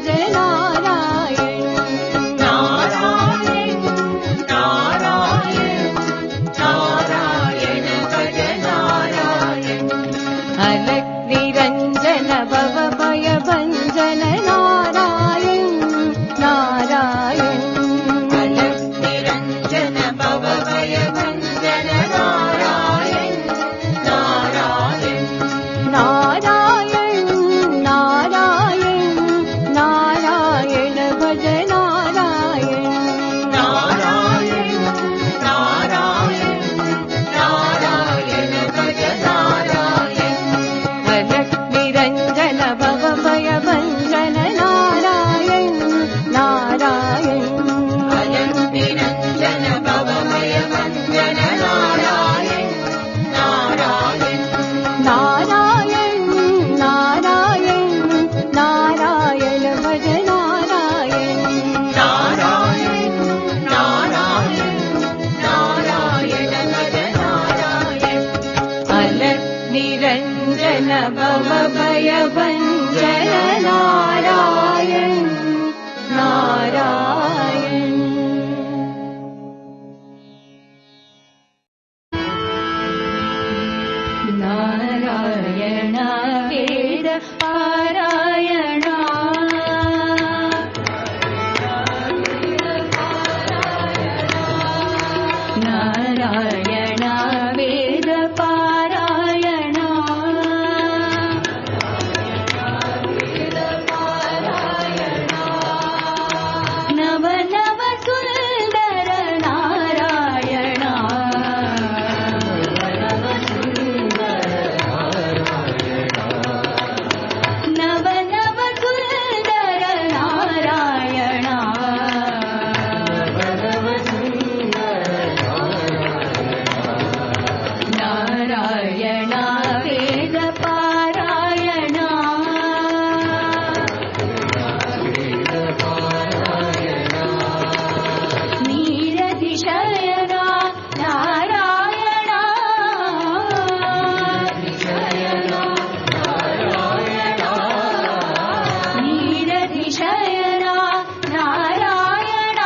भज नारायण नारायण नारायण नारायण भज नारायण अलख निरंजन भव भय भंजन नारायण नारायण अलख निरंजन भव भय भंजन नारायण नारायण नारायण नारायण नारायण भज नारायण नारायण नारायण नारायण भज नारायण अलख निरंजन भव भय भंजन नारायण नारायण अलख निरंजन भव भय भंजन नारायण नारायण नारायण नारायण नारायण भज नारायण नारायण नारायण नारायण भज नारायण अलख निरंजन भव भय भंजन नारायण नारायण नारायण वेद पारायण नारायण वेद पारायण नव नव सुंदर नारायण नव नव सुंदर नारायण नारायण वेद पारायण नीरतिशयन नारायण नीरतिशयन नारायण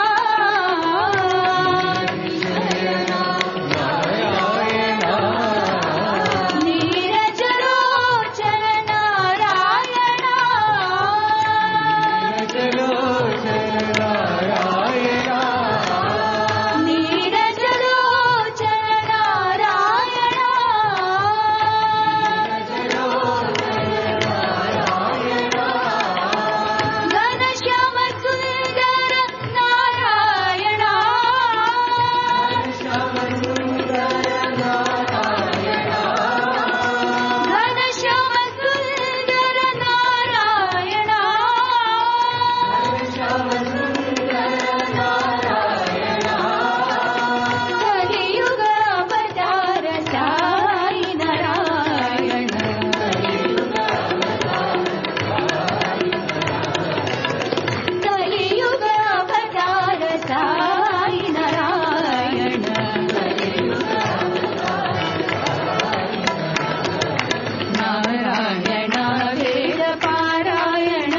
नीरजलोचन नारायण नीरजलोचन नारायण घनश्याम सुंदर नारायण घनश्याम सुंदर नारायण कलियुग अवतार साई नारायण कलियुग अवतार साई नारायण नारायण वेद पारायण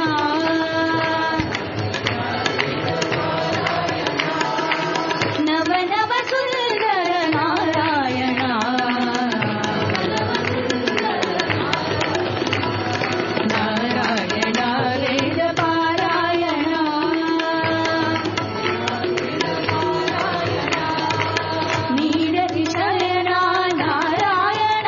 नव नव सुंदर नारायण नारायण वेद पारायण नीरतिशयन नारायण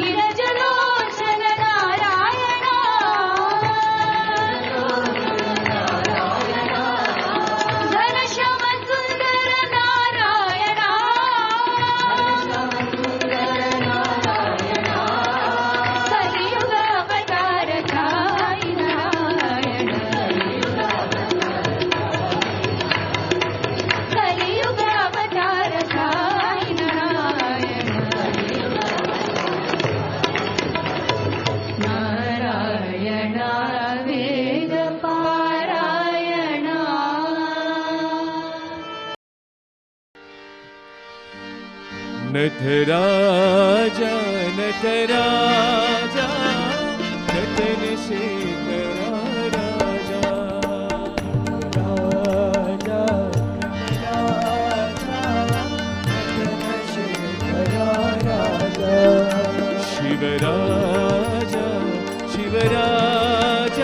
नीरजलोचन नारायण घनश्याम सुंदर नारायण कलियुग अवतार साई नारायण कलियुग अवतार साई नारायण नारायण वेद पारायण नटराजा ನಟರಾಜ ನಟನ ಶೇಖರ ರಾಜ ರಾಜ ನಟನ ಶೇಖರ ರಾಜ ಶಿವರಾಜ ಶಿವರಾಜ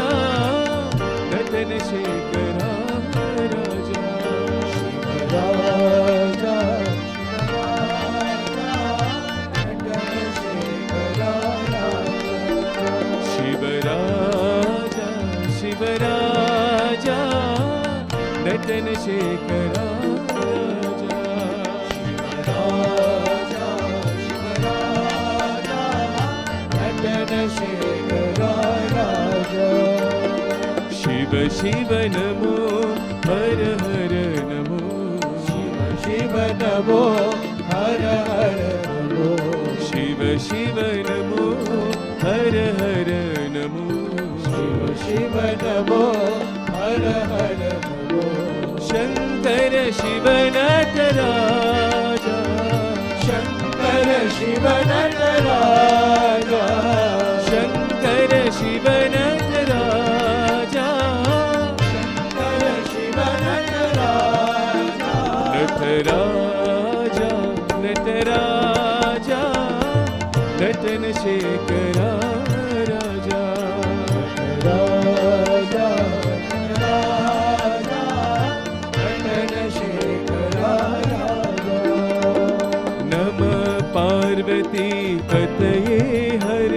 ನಟನ ಶೇಖರ ರಾಜ ಶಿವರಾಜ ಶಿವರಾಜ ಶಿವರಾಜ ನಟನ ಶೇಖರ ರಾಜ ಶಿವರಾಜ ಶಿವರಾಜ ನಟನ ಶೇಖರ ರಾಜ ಶಿವ ಶಿವ ನಮೋ ಹರ ಹರ ನಮೋ ಶಿವ ಶಿವ ನಮೋ ಹರ ಹರ ನಮೋ ಶಿವ ಶಿವ ನಮೋ ಹರ ಹರ ನಮೋ ಶಿವ ಶಿವ ನಮೋ ಹರ ಹರ ನಮೋ ಶಂಕರ ಶಿವ ನಟರಾಜ ಶಂಕರ ಶಿವ ನಟರಾಜ ಶಂಕರ ಶಿವ ನಟರಾಜ ಶಂಕರ ಶಿವ ನಟರಾಜ ನಟರಾಜ ನಟರಾಜ ನಟನ ಶೇಖರ ರಾಜ ರಾಜ ರಾಜ ನಟನ ಶೇಖರ ರಾಜ ನಮ ಪಾರ್ವತಿ ಪತಯೇ ಹರ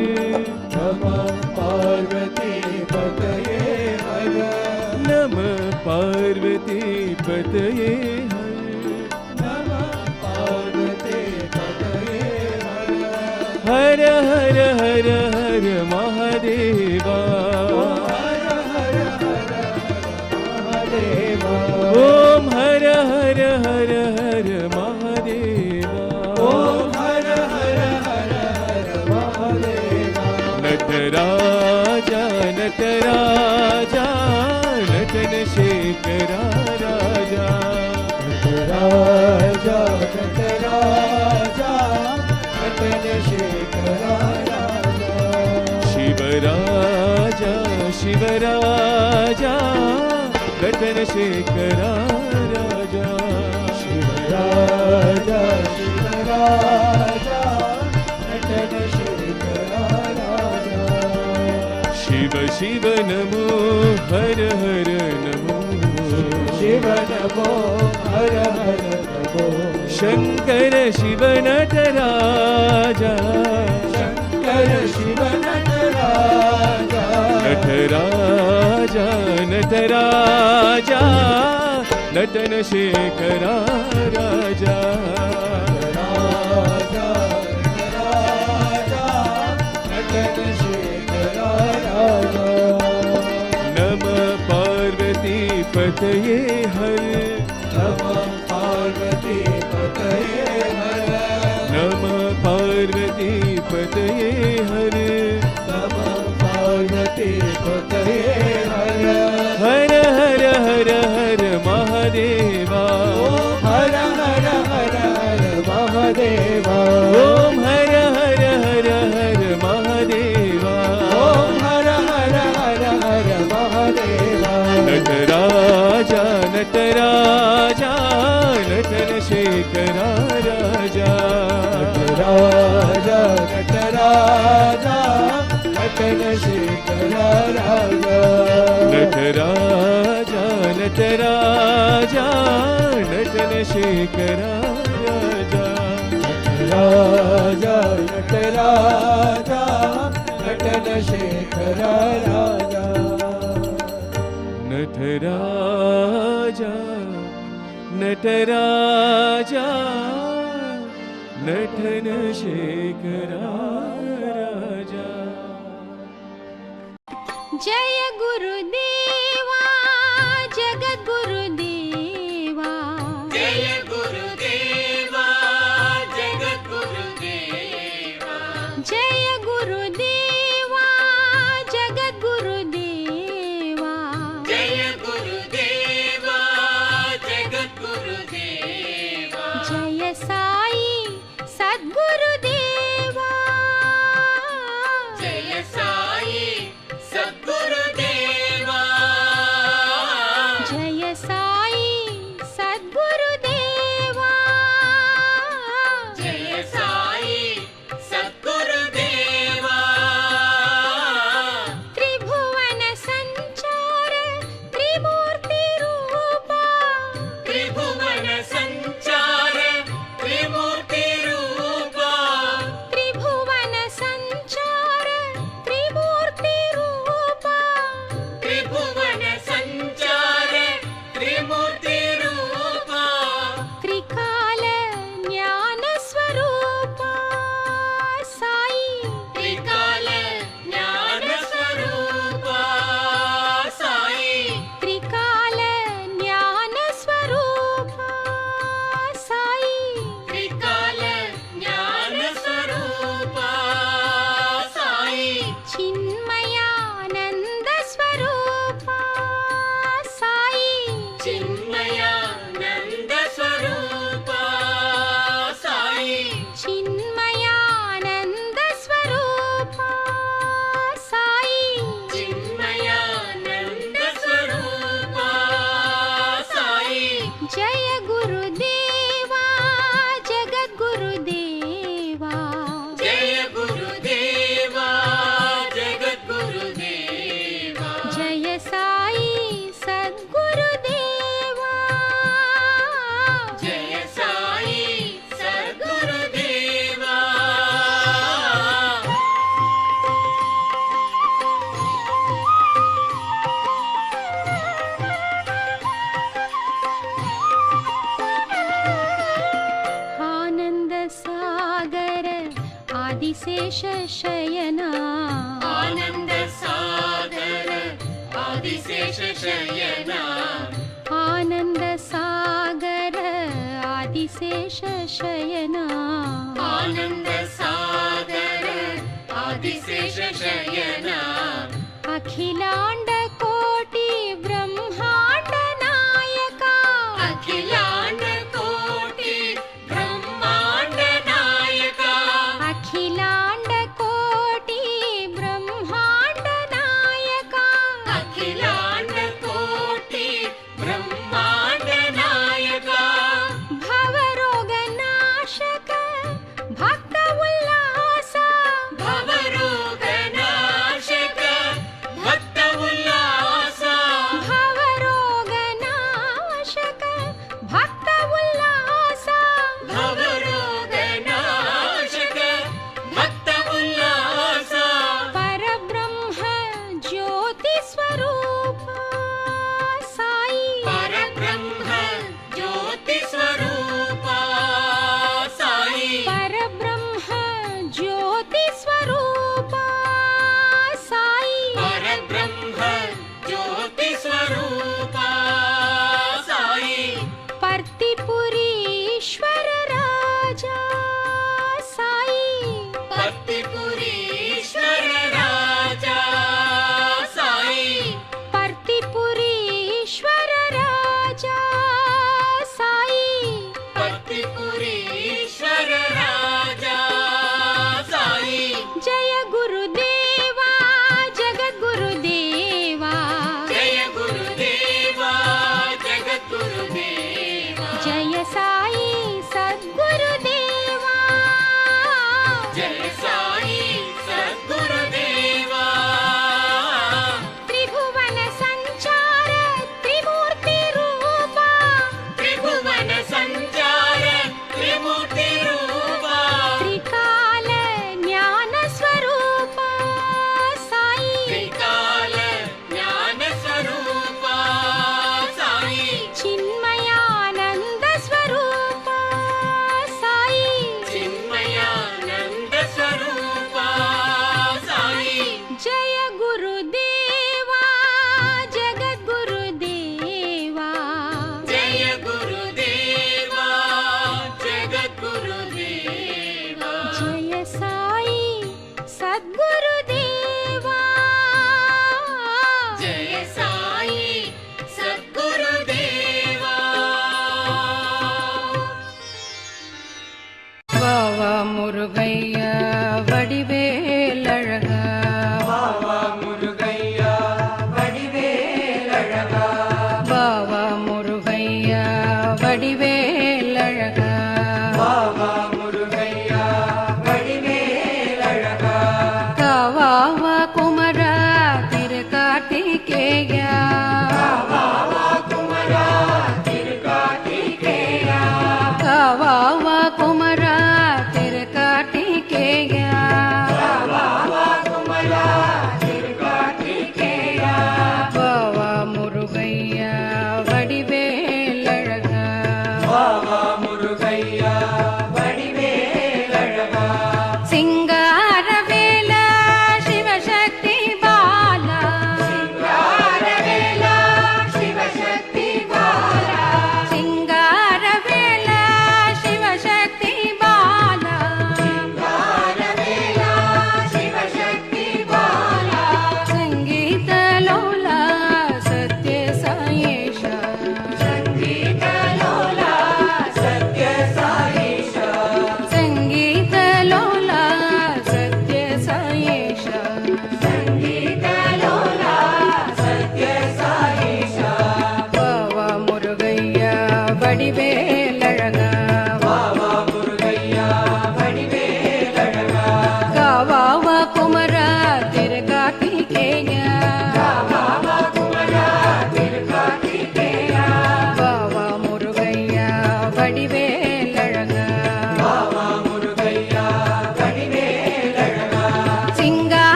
ನಮ ಪಾರ್ವತಿ ಪತಯೇ ಹರ ನಮ ಪಾರ್ವತಿ ಪತಯೇ ಹರ ನಮ ಪಾರ್ವತಿ ಪತಯೇ ಹರ ಹರ ಹರ ಹರ ಮಹಾದೇವಾ ಹರ ಹರ ಹರ ಮಹಾದೇವಾ ಓಂ ಹರ ಹರ ಹರ ಹರ ಮಹಾದೇವಾ ಓಂ ಹರ ಹರ ಹರ ಹರ ಮಹಾದೇವಾ ನಟರಾಜ ನಟರಾಜ ನಟನ ಶೇಖರ ರಾಜ ನಟರಾಜ ನಟರಾಜ ನಟನ ಶೇಖರ ರಾಜ ಶಿವರಾಜ ಶಿವರಾಜ ನಟನ ಶೇಖರ ರಾಜ ಶಿವರಾಜ ಶಿವರಾಜ ನಟನ ಶೇಖರ ರಾಜ ಶಿವ ಶಿವ ನಮೋ ಹರ ಹರ ನಮೋ ಶಿವ ನಮೋ ಹರ ಹರ ನಮೋ ಶಂಕರ ಶಿವ ನಟರಾಜ ಶಂಕರ ಶಿವ ನಟರಾಜ ನಟರಾಜ ನಟರಾಜ ನಟನ ಶೇಖರ ರಾಜ ರಾಜ ರಾಜ ನಟನ ಶೇಖರ ರಾಜ ನಮ ಪಾರ್ವತಿ ಪತಯೇ ಹರ ನಮ ಪಾರ್ವತಿ ಪತಯೇ ಹರ ನಮ ಪಾರ್ವತಿ ಪತಯೇ ಹರ ನಮ ಪಾರ್ವತಿ ಪತಯೇ ಹರ ಹರ ಹರ ಹರ ಹರ ಮಹಾದೇವಾ ಹರ ಹರ ಹರ ಹರ ಮಹಾದೇವಾ ಓಂ ಹರ ಹರ ಹರ ಹರ ಮಹಾದೇವಾ ಓಂ ಹರ ಹರ ಹರ ಹರ ಮಹಾದೇವಾ ನಟರಾಜ ನಟರಾಜ ನಟನ ಶೇಖರ ರಾಜ ನಟರಾಜ ನಟರಾಜ ನಟನ ಶೇಖರ ರಾಜ ನಟರಾಜ ನಟರಾಜ ನಟನ ಶೇಖರ ರಾಜ ರಾಜ ನಟರಾಜ ನಟನ ಶೇಖರ ರಾಜ ನಟರಾಜ ನಟರಾಜ ನಟನ ಶೇಖರ ರಾಜ जय गुरुदेवा जगद्गुरुदेवा जय गुरुदेवा जगद्गुरुदेवा जय गुरुदेवा जगद्गुरुदेवा जय गुरुदेवा जगद्गुरुदेवा जय साई सद्गुरुदेवा आदिशेष शयना आनंद सागर आदिशेष शयना आनंद सागर आदिशेष शयना आनंद सागर आदिशेष शयना अखिलांड कोटि ब्रह्मांड नायका अखिलांड कोटि ब्रह्मांड नायका अखिलांड कोटि ब्रह्मांड नायका अखिलांड कोटि ब्रह्मांड नायका भवरोग नाशक भक्त उल्लास भवरोग नाशक भक्त उल्लास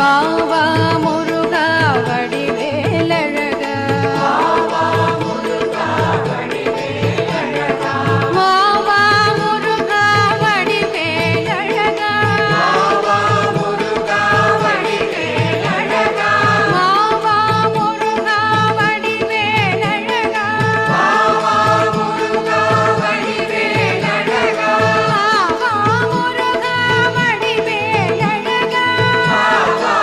வாவா முருகா வடிவேலழகா வாவா முருகா வடிவேலழகா வாவா முருகா வடிவேலழகா வாவா முருகா வடிவேலழகா வாவா முருகா வடிவேலழகா வாவா முருகா வடிவேலழகா வாவா முருகா வடிவேலழகா வாவா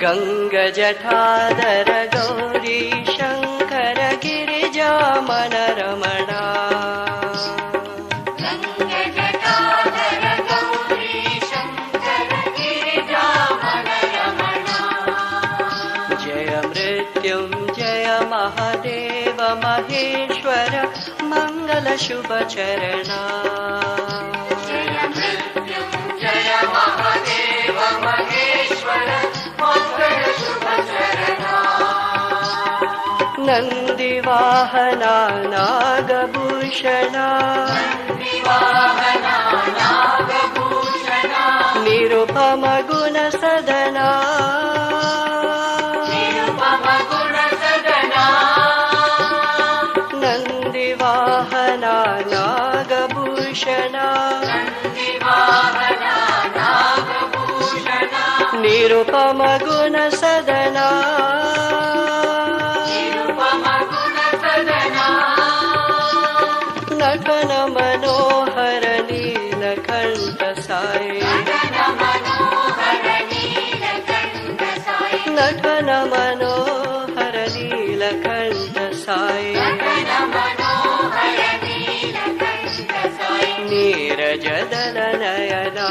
गङ्गजठाधर गौरी शङ्कर गिरिजामन रमण जय मृत्युञ्जय महादेव महेश्वर मङ्गल शुभ चरणा नन्दिवाहना नागभूषणा निरुपम गुणसदना नन्दिवाहना नागभूषणा निरुपम गुणसदना नटन मनोहर नीलकण्ठ साई नटन मनोहर नीलकण्ठ साई नीरजदल नयना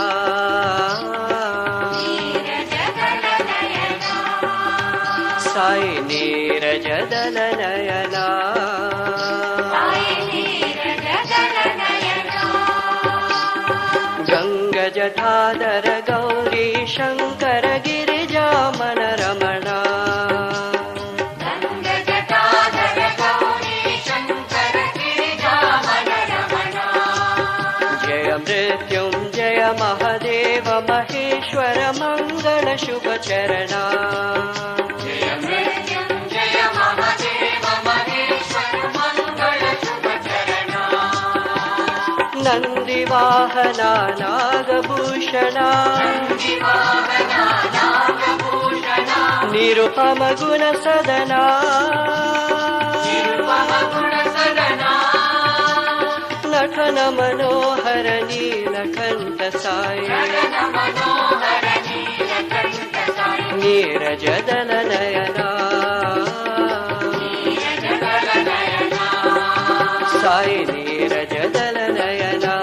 साई नीरजदल नयना गङ्गजठाधर गौरी शङ्कर गिरिजामन रमण जय मृत्युञ्जय महादेव महेश्वर मङ्गल शुभ चरणा नन्दिवाहना नागभूषणा निरुपम गुणसदना नटन मनोहर नीलकण्ठ साई नीरजदल नयना साई नीरजदल नयना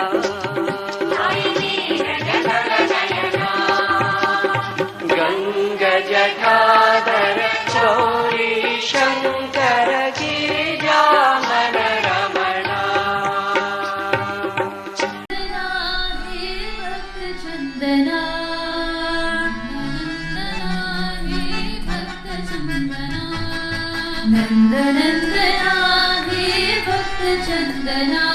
गङ्गजठाधर गौरी शङ्कर गिरिजामन रमण नन्दनन्दना हे भक्त चन्दना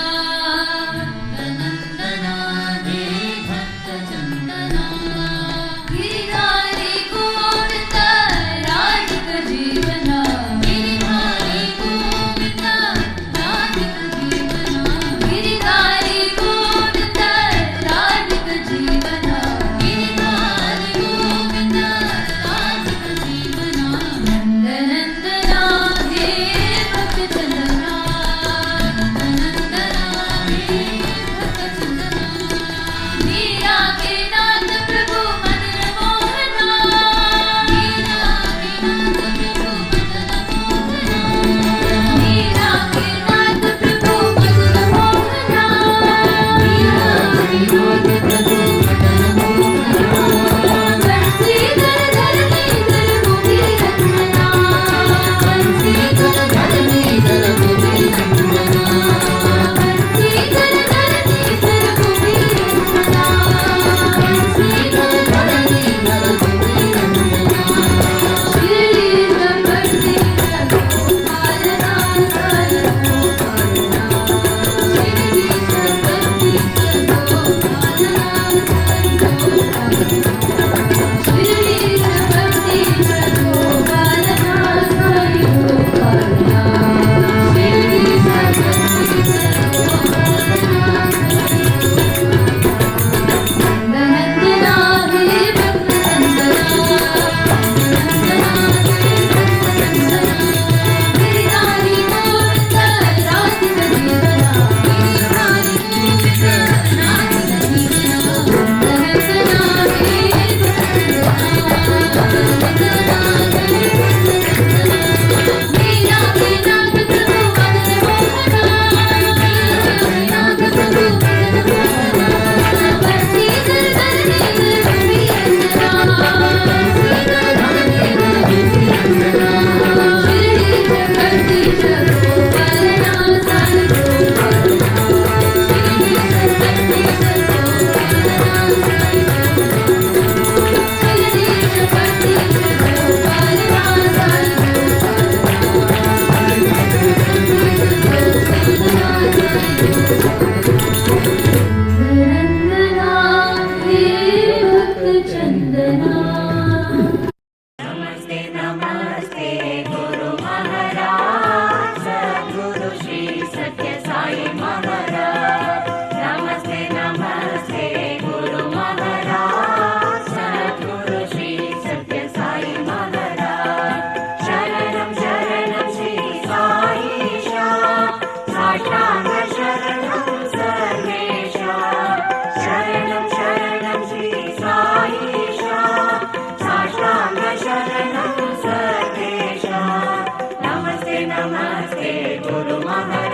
नन्दनन्दना हे भक्त चन्दना गिरिधारी गोविन्द राधिक जीवना गिरिधारी गोविन्द राधिक जीवना गिरिधारी गोविन्द राधिक जीवना गिरिधारी गोविन्द राधिक जीवना नन्दनन्दना हे भक्त चन्दना नन्दनन्दना नमस्ते गुरु महाराज